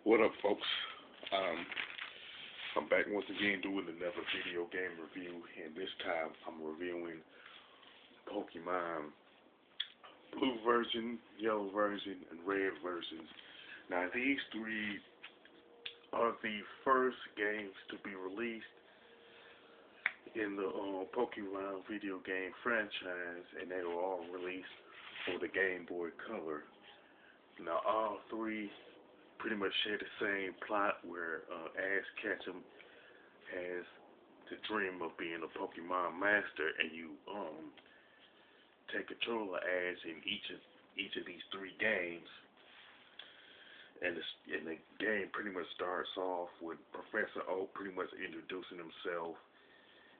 What up, folks? Um, I'm back once again doing another video game review, and this time I'm reviewing Pokemon Blue version, Yellow version, and Red versions. Now, these three are the first games to be released in the Pokemon video game franchise, and they were all released for the Game Boy Color. Now, all three pretty much share the same plot where Ash Ketchum has the dream of being a Pokemon master, and you take control of Ash in each of these three games. And the game pretty much starts off with Professor Oak pretty much introducing himself,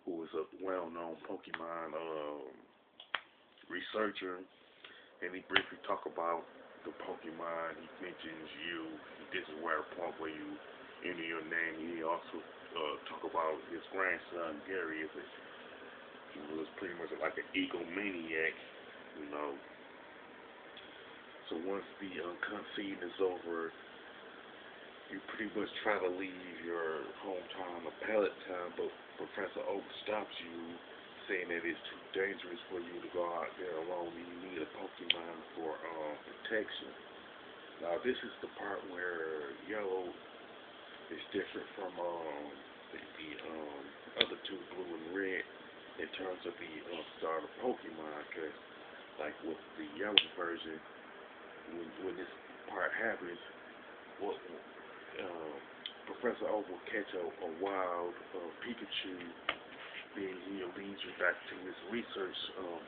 who is a well-known Pokemon researcher, and he briefly talk about the Pokemon. He mentions you. This is where the point where you enter your name. He also talk about his grandson Gary. He was pretty much like an egomaniac, you know. So once the cutscene is over, you pretty much try to leave your hometown of Pallet Town, but Professor Oak stops you, saying that it's too dangerous for you to go out there alone, and you need a Pokemon for protection. Now, this is the part where Yellow is different from the other two, Blue and Red, in terms of the starter Pokemon, because like with the Yellow version, when this part happens, what Professor Oak will catch a wild Pikachu. Then he'll lead you back to his research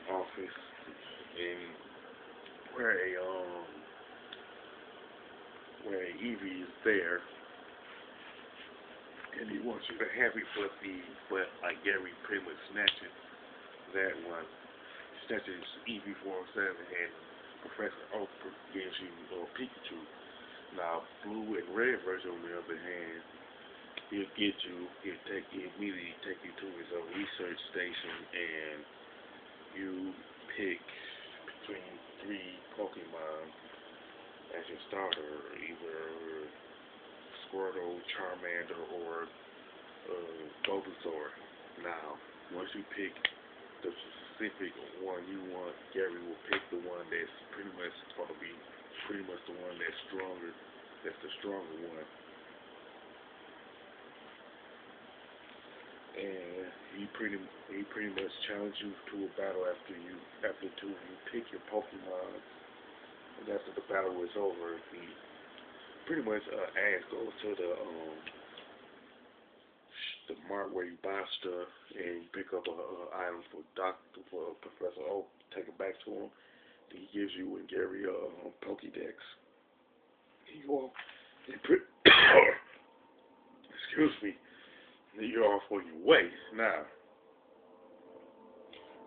office, and where a Eevee is there, and he wants you to have it, but like Gary pretty much snatches that one, snatches Eevee for himself, and Professor Oak gives you Pikachu. Now, Blue and Red version, on the other hand, he'll immediately take you to his research station, and you pick between three Pokemon as your starter, either Squirtle, Charmander, or Bulbasaur. Now, once you pick the specific one you want, Gary will pick the one that's pretty much going to be the one that's stronger, that's the stronger one. And he pretty much challenges you to a battle after you pick your Pokemon, and after the battle is over, he pretty much Ash goes to the mart where you buy stuff and pick up a item for Professor Oak, take it back to him. He gives you and Gary a Pokédex. Excuse me. You're off on your way. Now,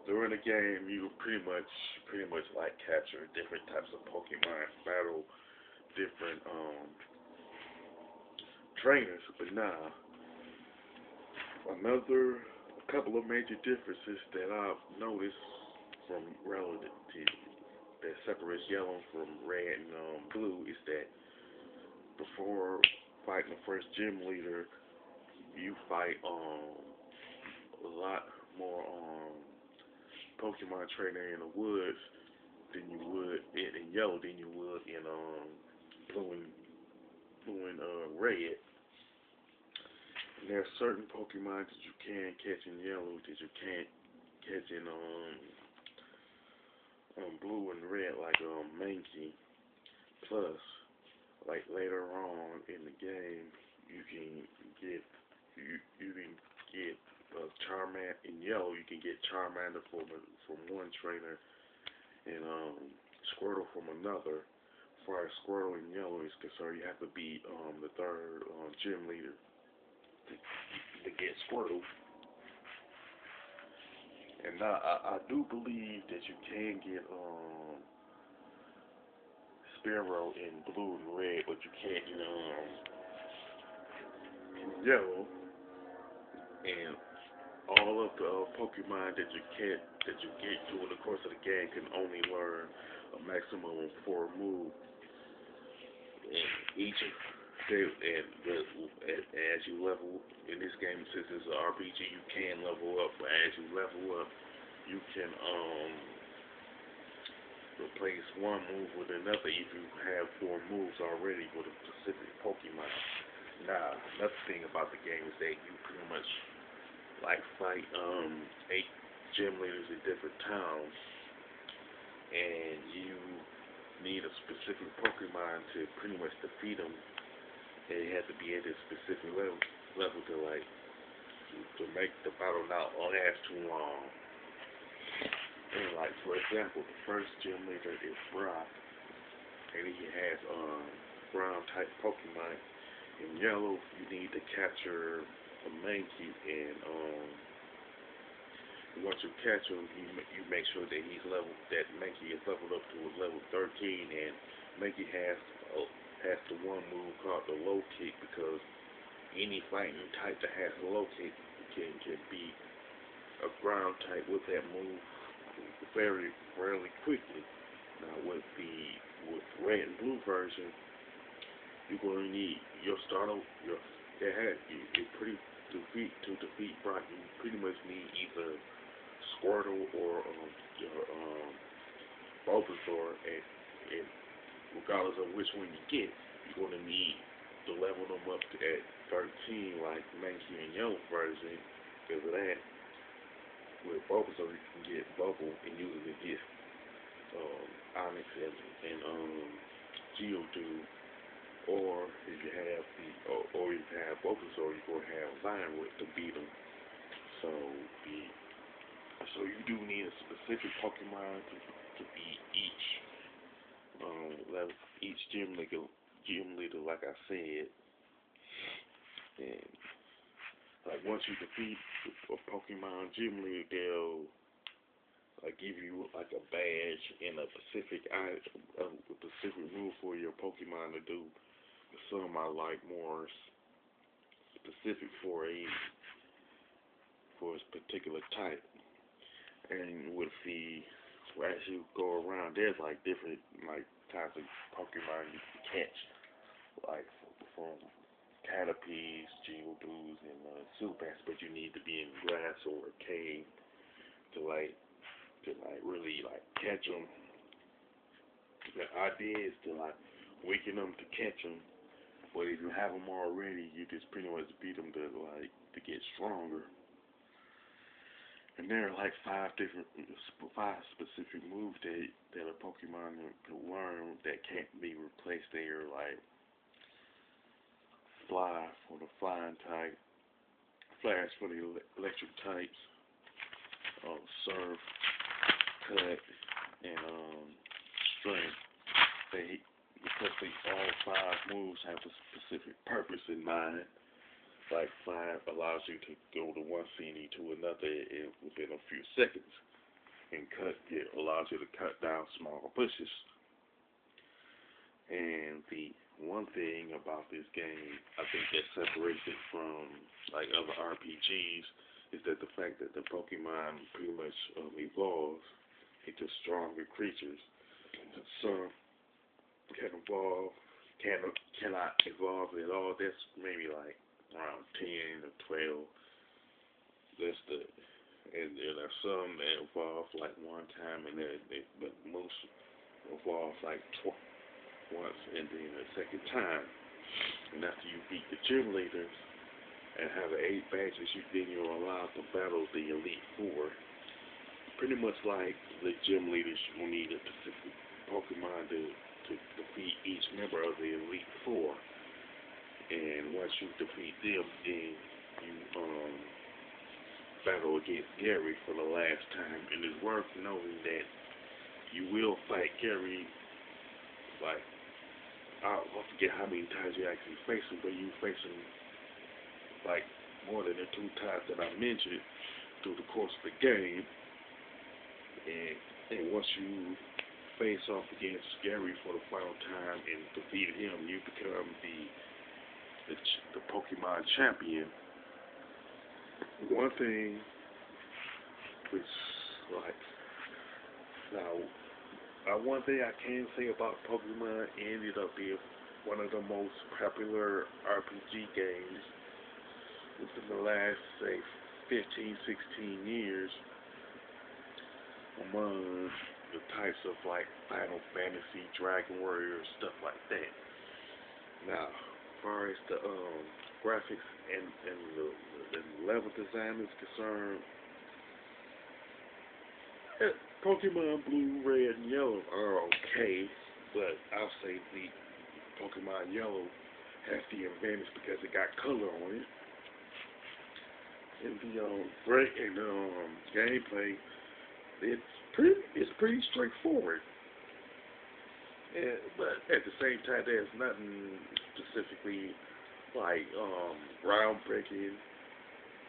during the game, you pretty much like capture different types of Pokemon, battle different trainers. But now, a couple of major differences that I've noticed from relative that separates Yellow from Red and Blue is that before fighting the first gym leader, you fight a lot more Pokemon trainer in the woods than you would in Yellow than you would in Blue and Red. And there are certain Pokemon that you can catch in Yellow that you can't catch in Blue and Red, like Mankey. Plus, like later on in the game, you can get Charmander in Yellow. You can get Charmander from one trainer and Squirtle from another. As far as Squirtle in Yellow is concerned, you have to be the third gym leader to get Squirtle. And now I do believe that you can get Spearow in Blue and Red, but you can't in Yellow. And all of the Pokemon that you get during the course of the game can only learn a maximum of 4 moves. And as you level in this game, since it's an RPG, you can level up. But as you level up, you can replace one move with another if you have four moves already with a specific Pokemon. Now, another thing about the game is that you pretty much like fight 8 gym leaders in different towns, and you need a specific Pokemon to pretty much defeat them. And it has to be at a specific level to make the battle not last too long. And like for example, the first gym leader is Brock, and he has ground type Pokemon. In yellow, you need to capture a Mankey, and once you catch him, you make sure that that Mankey is leveled up to a level 13, and Mankey has the one move called the low kick, because any fighting type that has a low kick can beat a ground type with that move very quickly. Now with red and blue version, you're going to need your starter. To defeat Brock, you pretty much need either Squirtle or your Bulbasaur, and regardless of which one you get, you're going to need to level them up to at 13, like Mankey and Yellow version. Because of that, with Bulbasaur you can get Bubble and usually get Onyx and Geodude, or if you have Bulbasaur, you're gonna have Vinewood to beat them. So you do need a specific Pokemon to beat each gym leader, like I said. And like once you defeat a Pokemon gym leader, they'll give you like a badge and a specific move for your Pokemon to do. Some are like more specific for a particular type. And as you go around, there's like different types of Pokemon you can catch, like from Caterpies, Geodudes, and Zubats, but you need to be in grass or a cave to really catch them. The idea is to weaken them to catch them, but if you have them already, you just pretty much beat them to get stronger. And there are 5 specific moves that a Pokemon can learn that can't be replaced. They are like Fly for the flying type, Flash for the electric types, Surf, Cut, and Strength. Because all 5 moves have a specific purpose in mind. Like Fly allows you to go to one scene to another within a few seconds, and Cut allows you to cut down small bushes. And the one thing about this game, I think that separates it from other RPGs, is that the fact that the Pokemon pretty much evolve into stronger creatures. Some cannot evolve at all. That's maybe around 10 or 12. And there are some that evolve one time, and but most evolve once and then a second time. And after you beat the gym leaders and have 8 badges, then you're allowed to battle the Elite Four. Pretty much like the gym leaders, you will need a specific Pokemon to defeat each member of the Elite Four. And once you defeat them, then you battle against Gary for the last time. And it's worth noting that you will fight Gary, I forget how many times you actually face him, but you face him more than the 2 times that I mentioned through the course of the game. And once you face off against Gary for the final time and defeat him, you become the Pokemon champion. One thing one thing I can say about Pokemon ended up being one of the most popular RPG games within the last, say, 15, 16 years among the types of like Final Fantasy, Dragon Warrior, stuff like that. Now, as far as the graphics and the level design is concerned, Pokemon Blue, Red, and Yellow are okay, but I'll say the Pokemon Yellow has the advantage because it got color on it. And the great and gameplay, it's pretty straightforward. But at the same time, there's nothing specifically like groundbreaking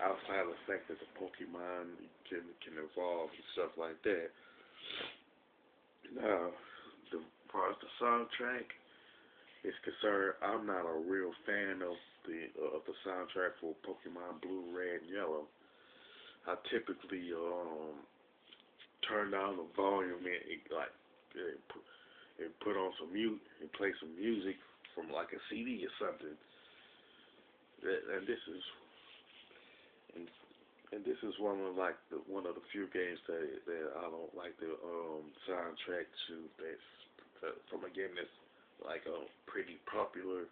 outside of the fact that the Pokemon can evolve and stuff like that. Now, as far as the soundtrack is concerned, I'm not a real fan of the soundtrack for Pokemon Blue, Red, and Yellow. I typically turn down the volume and put on some mute and play some music from like a CD or something. And this is one of the few games that I don't like the soundtrack to. That's from a game that's like pretty popular.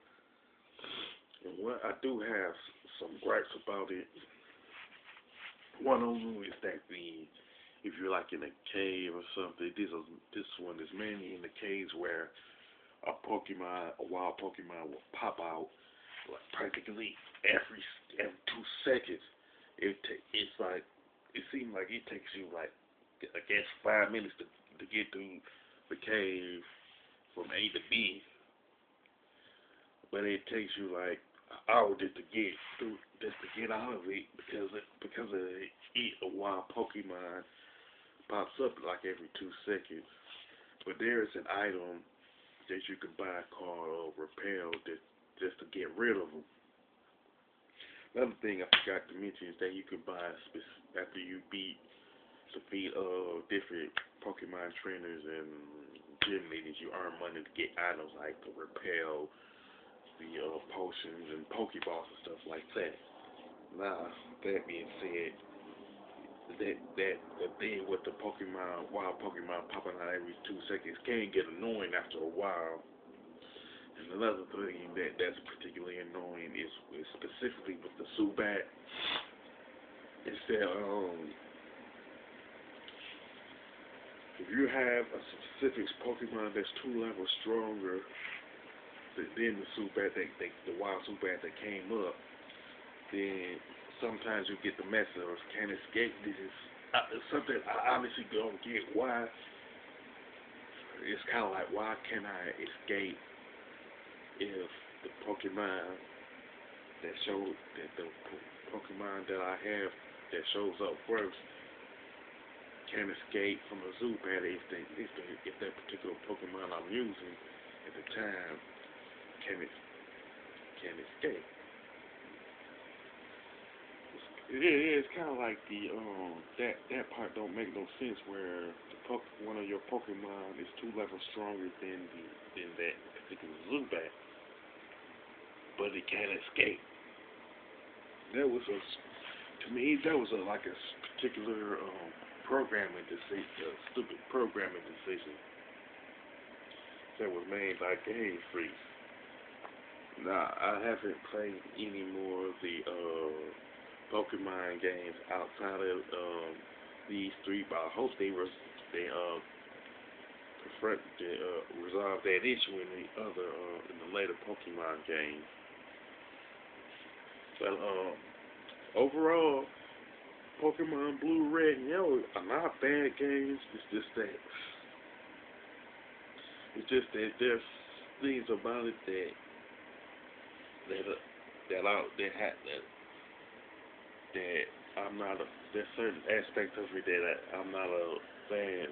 And what I do have some gripes about it. One of them is that if you're like in a cave or something, this one is mainly in the caves where a wild Pokemon will pop out like practically every 2 seconds. It's like it seems like it takes you like I guess 5 minutes to get through the cave from A to B, but it takes you like an hour just to get out of it because a wild Pokemon pops up like every 2 seconds. But there is an item that you can buy called Repel just to get rid of them. Another thing I forgot to mention is that you can buy after you defeat different Pokemon trainers and gym leaders, you earn money to get items like the Repel, the potions and Pokeballs and stuff like that. Now, that being said, that thing with the wild Pokemon popping out every 2 seconds can get annoying after a while. And another thing that's particularly annoying is specifically with the Zubat, is that if you have a specific Pokemon that's 2 levels stronger than the Zubat, the wild Zubat that came up, then sometimes you get the message of can't escape. This is something I honestly don't get why. It's kind of like, why can't I escape if the Pokemon that the Pokemon that I have that shows up first can't escape from a Zubat if that particular Pokemon I'm using at the time can escape. It's kind of like that part don't make no sense where one of your Pokemon is 2 levels stronger than that particular Zubat, but it can't escape. To me that was like a particular programming decision, a stupid programming decision that was made by Game Freak. Now I haven't played any more of the Pokemon games outside of these three, but I hope they resolve that issue in the later Pokemon games. But overall, Pokemon Blue, Red, and Yellow are not bad games. It's just that there's things about it that I'm not there's certain aspects of it that I'm not a fan.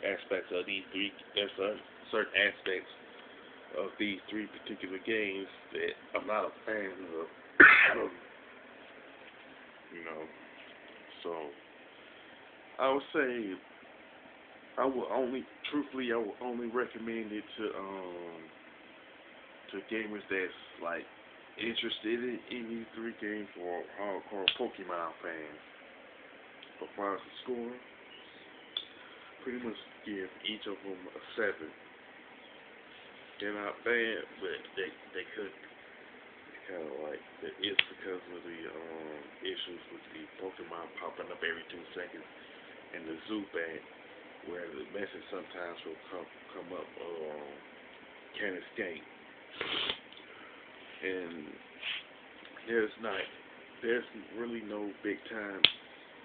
Aspects of these three, there's certain aspects of these three particular games that I'm not a fan of. You know, so I would say I would only recommend it to to gamers that's like interested in these three games for hardcore Pokemon fans. But far as the score, pretty much give each of them a 7. They're not bad, but they could kind of like it's because of the issues with the Pokemon popping up every 2 seconds and the Zubat, where the message sometimes will come up can escape. And there's really no big time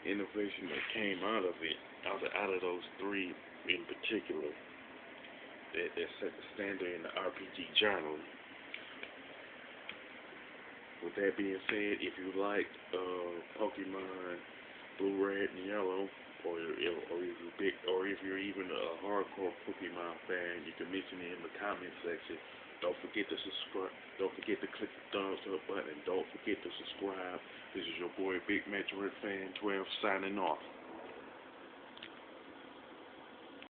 innovation that came out of it, out of those three in particular that set the standard in the RPG genre. With that being said, if you like Pokemon Blue, Red, and Yellow, or if you're even a hardcore Pokemon fan, you can mention it in the comment section. Don't forget to subscribe. Don't forget to click the thumbs up button. Don't forget to subscribe. This is your boy Big Metroid Fan 12 signing off.